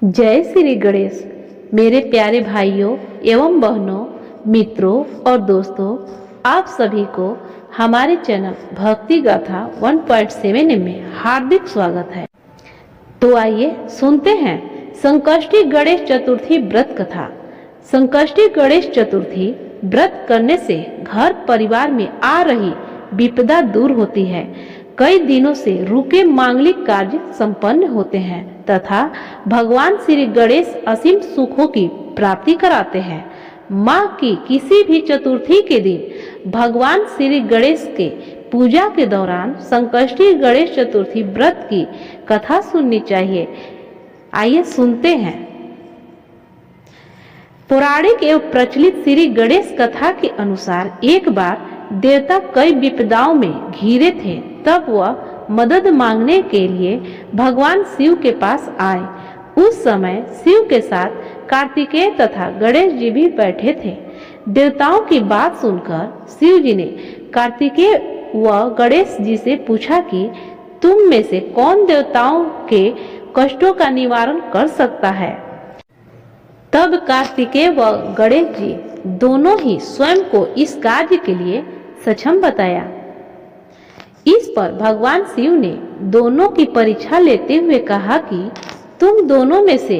जय श्री गणेश। मेरे प्यारे भाइयों एवं बहनों, मित्रों और दोस्तों, आप सभी को हमारे चैनल भक्ति गाथा 1.7 में हार्दिक स्वागत है। तो आइए सुनते हैं संकष्टी गणेश चतुर्थी व्रत कथा। संकष्टी गणेश चतुर्थी व्रत करने से घर परिवार में आ रही विपदा दूर होती है। कई दिनों से रुके मांगलिक कार्य संपन्न होते हैं तथा भगवान श्री गणेश असीम सुखों की प्राप्ति कराते हैं। माह की किसी भी चतुर्थी के दिन भगवान श्री गणेश के पूजा के दौरान संकष्टी गणेश चतुर्थी व्रत की कथा सुननी चाहिए। आइए सुनते हैं। पौराणिक एवं प्रचलित श्री गणेश कथा के अनुसार एक बार देवता कई विपदाओं में घिरे थे। तब वह मदद मांगने के लिए भगवान शिव के पास आए। उस समय शिव के साथ कार्तिकेय तथा गणेश जी भी बैठे थे। देवताओं की बात सुनकर शिव जी ने कार्तिकेय व गणेश जी से पूछा कि तुम में से कौन देवताओं के कष्टों का निवारण कर सकता है। तब कार्तिकेय व गणेश जी दोनों ही स्वयं को इस कार्य के लिए सक्षम बताया। इस पर भगवान शिव ने दोनों की परीक्षा लेते हुए कहा कि तुम दोनों में से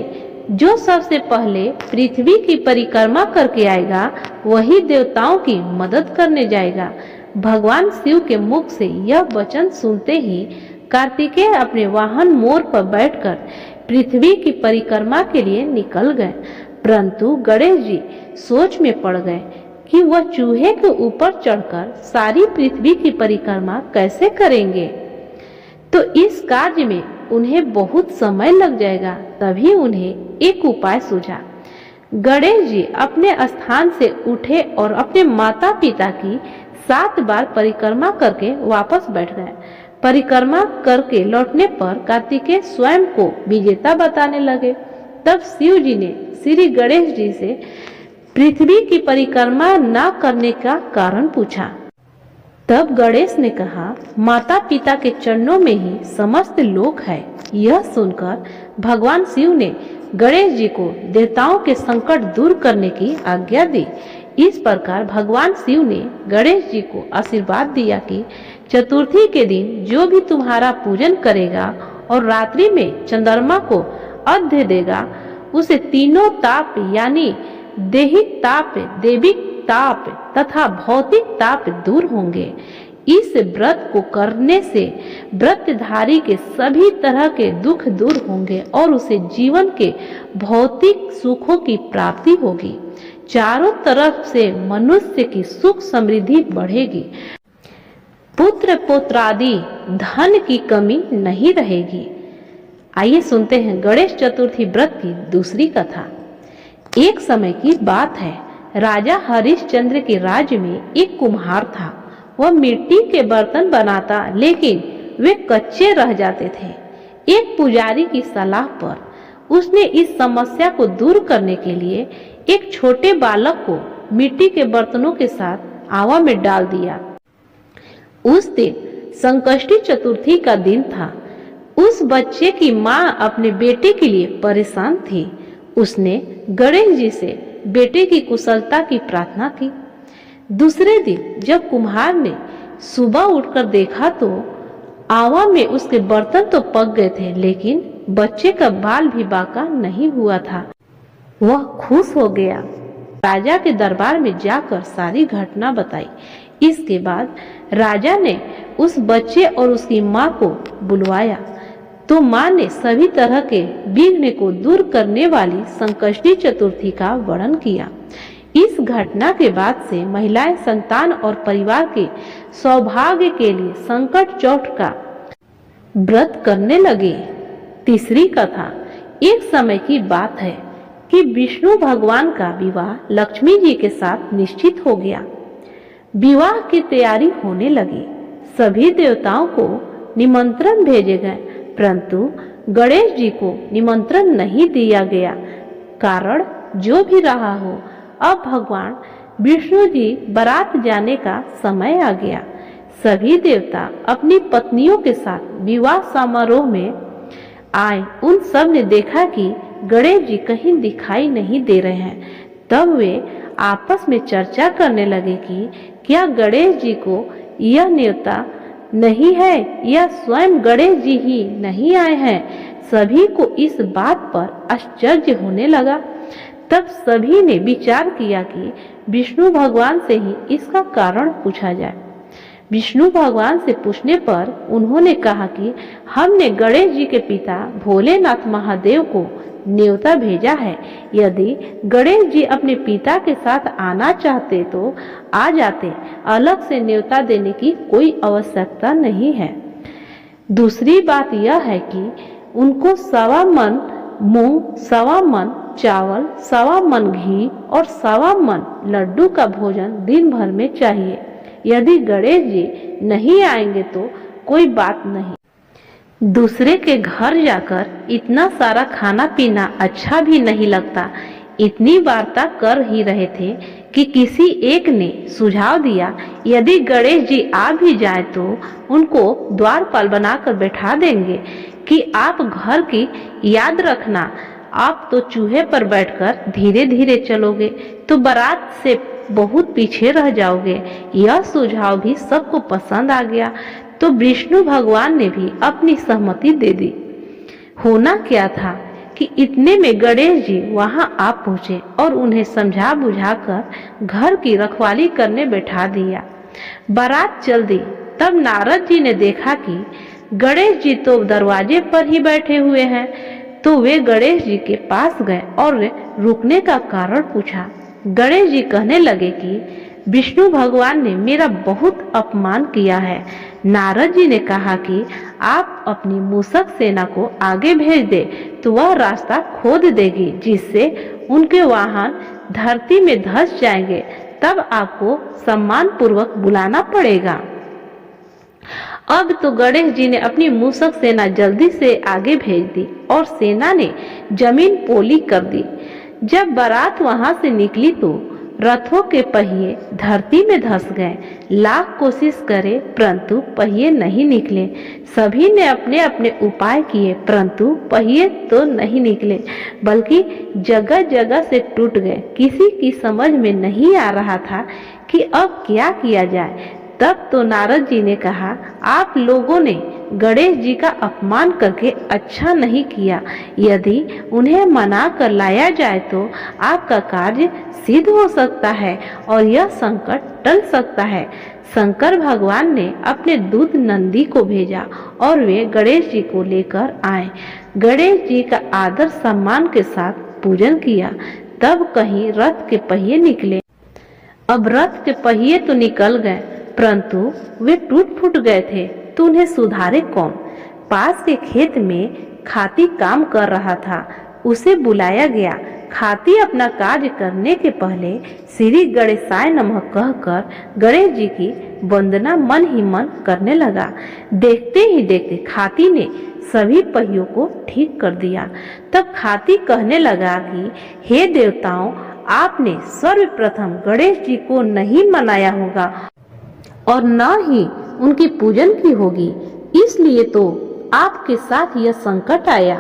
जो सबसे पहले पृथ्वी की परिक्रमा करके आएगा वही देवताओं की मदद करने जाएगा। भगवान शिव के मुख से यह वचन सुनते ही कार्तिकेय अपने वाहन मोर पर बैठकर पृथ्वी की परिक्रमा के लिए निकल गए। परंतु गणेश जी सोच में पड़ गए कि वह चूहे के ऊपर चढ़कर सारी पृथ्वी की परिक्रमा कैसे करेंगे, तो इस कार्य में उन्हें बहुत समय लग जाएगा। तभी उन्हें एक उपाय सूझा। गणेश जी अपने स्थान से उठे और अपने माता पिता की 7 बार परिक्रमा करके वापस बैठ गए। परिक्रमा करके लौटने पर कार्तिकेय स्वयं को विजेता बताने लगे। तब शिव जी ने श्री गणेश जी से पृथ्वी की परिक्रमा न करने का कारण पूछा। तब गणेश ने कहा, माता पिता के चरणों में ही समस्त लोक है। यह सुनकर भगवान शिव ने गणेश जी को देवताओं के संकट दूर करने की आज्ञा दी। इस प्रकार भगवान शिव ने गणेश जी को आशीर्वाद दिया कि चतुर्थी के दिन जो भी तुम्हारा पूजन करेगा और रात्रि में चंद्रमा को अर्घ्य देगा उसे तीनों ताप यानी दैहिक ताप, दैविक ताप तथा भौतिक ताप दूर होंगे। इस व्रत को करने से व्रतधारी के सभी तरह के दुख दूर होंगे और उसे जीवन के भौतिक सुखों की प्राप्ति होगी। चारों तरफ से मनुष्य की सुख समृद्धि बढ़ेगी। पुत्र पुत्रादि धन की कमी नहीं रहेगी। आइए सुनते हैं गणेश चतुर्थी व्रत की दूसरी कथा। एक समय की बात है, राजा हरिश्चंद्र के राज्य में एक कुम्हार था। वह मिट्टी के बर्तन बनाता, लेकिन वे कच्चे रह जाते थे। एक पुजारी की सलाह पर उसने इस समस्या को दूर करने के लिए एक छोटे बालक को मिट्टी के बर्तनों के साथ आवा में डाल दिया। उस दिन संकष्टी चतुर्थी का दिन था। उस बच्चे की माँ अपने बेटे के लिए परेशान थी। उसने गणेश जी से बेटे की कुशलता की प्रार्थना की। दूसरे दिन जब कुम्हार ने सुबह उठकर देखा तो आवा में उसके बर्तन तो पक गए थे, लेकिन बच्चे का बाल भी बाका नहीं हुआ था। वह खुश हो गया। राजा के दरबार में जाकर सारी घटना बताई। इसके बाद राजा ने उस बच्चे और उसकी माँ को बुलवाया तो माँ ने सभी तरह के विघ्न को दूर करने वाली संकष्टी चतुर्थी का वर्णन किया। इस घटना के बाद से महिलाएं संतान और परिवार के सौभाग्य के लिए संकट चौथ का व्रत करने लगे। तीसरी कथा। एक समय की बात है कि विष्णु भगवान का विवाह लक्ष्मी जी के साथ निश्चित हो गया। विवाह की तैयारी होने लगी। सभी देवताओं को निमंत्रण भेजे गए, परंतु गणेश जी को निमंत्रण नहीं दिया गया। कारण जो भी रहा हो, अब भगवान विष्णु जी बारात जाने का समय आ गया। सभी देवता अपनी पत्नियों के साथ विवाह समारोह में आए। उन सब ने देखा कि गणेश जी कहीं दिखाई नहीं दे रहे हैं। तब वे आपस में चर्चा करने लगे कि क्या गणेश जी को यह न्योता नहीं है या स्वयं गणेश जी ही नहीं आए हैं। सभी को इस बात पर आश्चर्य होने लगा। तब सभी ने विचार किया कि विष्णु भगवान से ही इसका कारण पूछा जाए। विष्णु भगवान से पूछने पर उन्होंने कहा कि हमने गणेश जी के पिता भोलेनाथ महादेव को न्योता भेजा है। यदि गणेश जी अपने पिता के साथ आना चाहते तो आ जाते, अलग से न्योता देने की कोई आवश्यकता नहीं है। दूसरी बात यह है कि उनको 1.25 मन मूंग, 1.25 मन चावल, 1.25 मन घी और 1.25 मन लड्डू का भोजन दिन भर में चाहिए। यदि गणेश जी नहीं आएंगे तो कोई बात नहीं, दूसरे के घर जाकर इतना सारा खाना पीना अच्छा भी नहीं लगता। इतनी वार्ता कर ही रहे थे कि किसी एक ने सुझाव दिया, यदि गणेश जी आ भी जाए तो उनको द्वारपाल बनाकर बैठा देंगे कि आप घर की याद रखना, आप तो चूहे पर बैठकर धीरे धीरे चलोगे तो बारात से बहुत पीछे रह जाओगे। यह सुझाव भी सबको पसंद आ गया तो विष्णु भगवान ने भी अपनी सहमति दे दी। होना क्या था कि इतने में गणेश जी वहां आ पहुंचे और उन्हें समझा बुझाकर घर की रखवाली करने बैठा दिया। बारात चल दी। तब नारद जी ने देखा कि गणेश जी तो दरवाजे पर ही बैठे हुए हैं, तो वे गणेश जी के पास गए और रुकने का कारण पूछा। गणेश जी कहने लगे कि विष्णु भगवान ने मेरा बहुत अपमान किया है। नारद जी ने कहा कि आप अपनी मूषक सेना को आगे भेज दे तो वह रास्ता खोद देगी, जिससे उनके वाहन धरती में धंस जाएंगे। तब आपको सम्मान पूर्वक बुलाना पड़ेगा। अब तो गणेश जी ने अपनी मूषक सेना जल्दी से आगे भेज दी और सेना ने जमीन पोली कर दी। जब बारात वहां से निकली तो रथों के पहिए धरती में धंस गए। लाख कोशिश करे परंतु पहिए नहीं निकले। सभी ने अपने अपने उपाय किए परंतु पहिए तो नहीं निकले, बल्कि जगह जगह से टूट गए। किसी की समझ में नहीं आ रहा था कि अब क्या किया जाए। तब तो नारद जी ने कहा, आप लोगों ने गणेश जी का अपमान करके अच्छा नहीं किया। यदि उन्हें मना कर लाया जाए तो आपका कार्य सिद्ध हो सकता है और यह संकट टल सकता है। शंकर भगवान ने अपने दूत नंदी को भेजा और वे गणेश जी को लेकर आए। गणेश जी का आदर सम्मान के साथ पूजन किया। तब कहीं रथ के पहिए निकले। अब रथ के पहिए तो निकल गए परंतु वे टूट फूट गए थे, तो उन्हें सुधारे कौन। पास के खेत में खाती काम कर रहा था, उसे बुलाया गया। खाती अपना कार्य करने के पहले श्री गणेशाय नमः कहकर गणेश जी की वंदना मन ही मन करने लगा। देखते ही देखते खाती ने सभी पहियों को ठीक कर दिया। तब खाती कहने लगा कि हे देवताओं, आपने सर्वप्रथम गणेश जी को नहीं मनाया होगा और न ही उनकी पूजन की होगी, इसलिए तो आपके साथ यह संकट आया।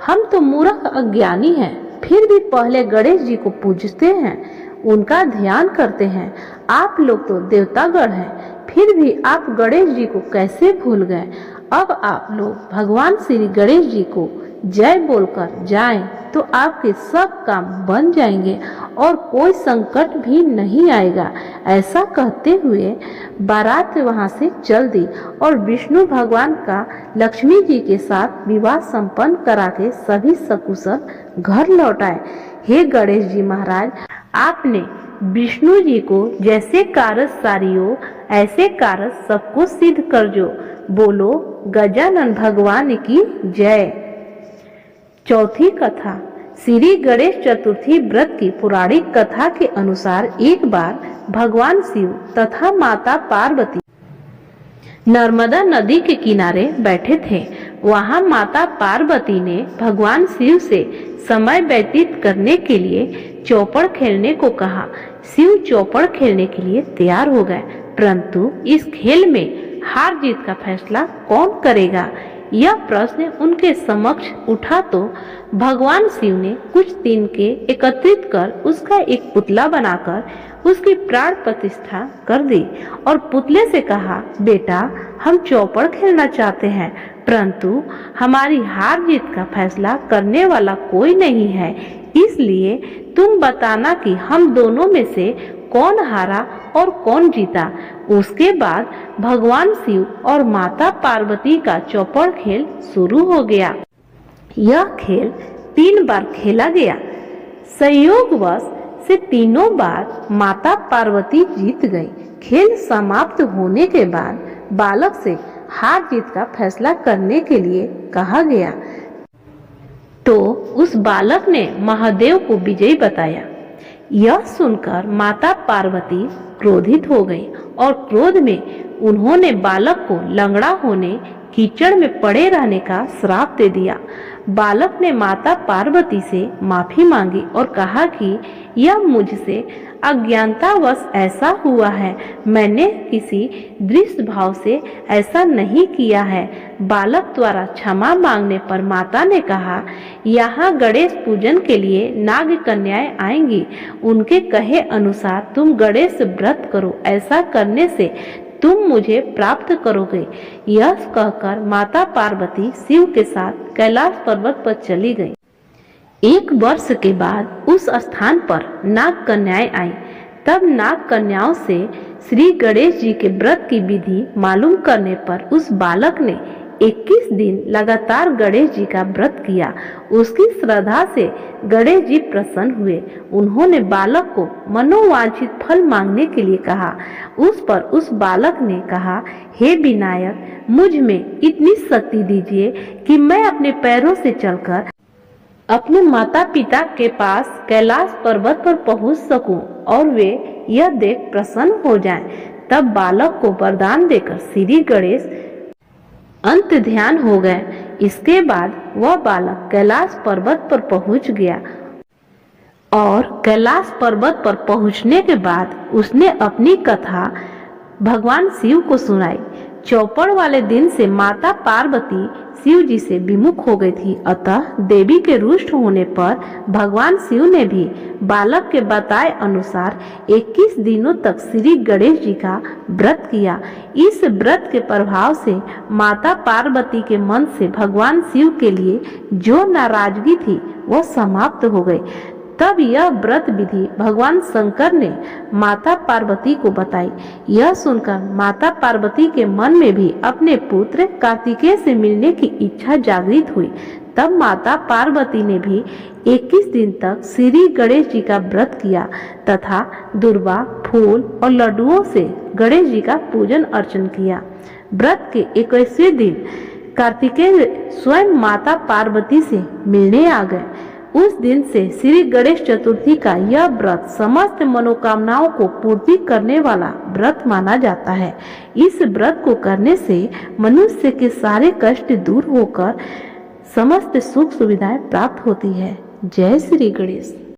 हम तो मूर्ख अज्ञानी हैं, फिर भी पहले गणेश जी को पूजते हैं, उनका ध्यान करते हैं। आप लोग तो देवतागण हैं, फिर भी आप गणेश जी को कैसे भूल गए। अब आप लोग भगवान श्री गणेश जी को जय बोलकर जाएं तो आपके सब काम बन जाएंगे और कोई संकट भी नहीं आएगा। ऐसा कहते हुए बारात वहां से चल दी और विष्णु भगवान का लक्ष्मी जी के साथ विवाह संपन्न करा के सभी सकुशल घर लौट आए। हे गणेश जी महाराज, आपने विष्णु जी को जैसे कारज सारियो ऐसे कारज सबको सिद्ध कर जो। बोलो गजानन भगवान की जय। चौथी कथा। श्री गणेश चतुर्थी व्रत की पौराणिक कथा के अनुसार एक बार भगवान शिव तथा माता पार्वती नर्मदा नदी के किनारे बैठे थे। वहां माता पार्वती ने भगवान शिव से समय व्यतीत करने के लिए चौपड़ खेलने को कहा। शिव चौपड़ खेलने के लिए तैयार हो गए, परंतु इस खेल में हार जीत का फैसला कौन करेगा, यह प्रश्न उनके समक्ष उठा तो भगवान शिव ने कुछ तिनके एकत्रित कर उसका एक पुतला बनाकर उसकी प्राण प्रतिष्ठा कर दी और पुतले से कहा, बेटा हम चौपड़ खेलना चाहते हैं, परंतु हमारी हार जीत का फैसला करने वाला कोई नहीं है, इसलिए तुम बताना कि हम दोनों में से कौन हारा और कौन जीता। उसके बाद भगवान शिव और माता पार्वती का चौपड़ खेल शुरू हो गया। यह खेल 3 बार खेला गया। संयोगवश से तीनों बार माता पार्वती जीत गई। खेल समाप्त होने के बाद बालक से हार जीत का फैसला करने के लिए कहा गया, तो उस बालक ने महादेव को विजयी बताया। यह सुनकर माता पार्वती क्रोधित हो गई और क्रोध में उन्होंने बालक को लंगड़ा होने, कीचड़ में पड़े रहने का श्राप दे दिया। बालक ने माता पार्वती से माफी मांगी और कहा कि यह मुझसे अज्ञानतावश ऐसा हुआ है, मैंने किसी दृष्ट भाव से ऐसा नहीं किया है। बालक द्वारा क्षमा मांगने पर माता ने कहा, यहाँ गणेश पूजन के लिए नाग कन्याएं आएंगी, उनके कहे अनुसार तुम गणेश व्रत करो, ऐसा करने से तुम मुझे प्राप्त करोगे। यह कहकर माता पार्वती शिव के साथ कैलाश पर्वत पर चली गई। 1 वर्ष के बाद उस स्थान पर नाग कन्याएं आई। तब नाग कन्याओं से श्री गणेश जी के व्रत की विधि मालूम करने पर उस बालक ने 21 दिन लगातार गणेश जी का व्रत किया। उसकी श्रद्धा से गणेश जी प्रसन्न हुए। उन्होंने बालक को मनोवांछित फल मांगने के लिए कहा। उस पर उस बालक ने कहा, हे विनायक, मुझ में इतनी शक्ति दीजिए कि मैं अपने पैरों से चलकर अपने माता पिता के पास कैलाश पर्वत पर पहुंच सकूं और वे यह देख प्रसन्न हो जाएं। तब बालक को वरदान देकर श्री गणेश अंत ध्यान हो गए। इसके बाद वह बालक कैलाश पर्वत पर पहुंच गया और कैलाश पर्वत पर पहुंचने के बाद उसने अपनी कथा भगवान शिव को सुनाई। चौपड़ वाले दिन से माता पार्वती शिव जी से विमुख हो गई थी, अतः देवी के रुष्ट होने पर भगवान शिव ने भी बालक के बताए अनुसार 21 दिनों तक श्री गणेश जी का व्रत किया। इस व्रत के प्रभाव से माता पार्वती के मन से भगवान शिव के लिए जो नाराजगी थी वह समाप्त हो गई। तब यह व्रत विधि भगवान शंकर ने माता पार्वती को बताई। यह सुनकर माता पार्वती के मन में भी अपने पुत्र कार्तिकेय से मिलने की इच्छा जागृत हुई। तब माता पार्वती ने भी 21 दिन तक श्री गणेश जी का व्रत किया तथा दुर्वा, फूल और लड्डुओं से गणेश जी का पूजन अर्चन किया। व्रत के 21वें दिन कार्तिकेय स्वयं माता पार्वती से मिलने आ गए। उस दिन से श्री गणेश चतुर्थी का यह व्रत समस्त मनोकामनाओं को पूर्ति करने वाला व्रत माना जाता है। इस व्रत को करने से मनुष्य के सारे कष्ट दूर होकर समस्त सुख सुविधाएं प्राप्त होती है। जय श्री गणेश।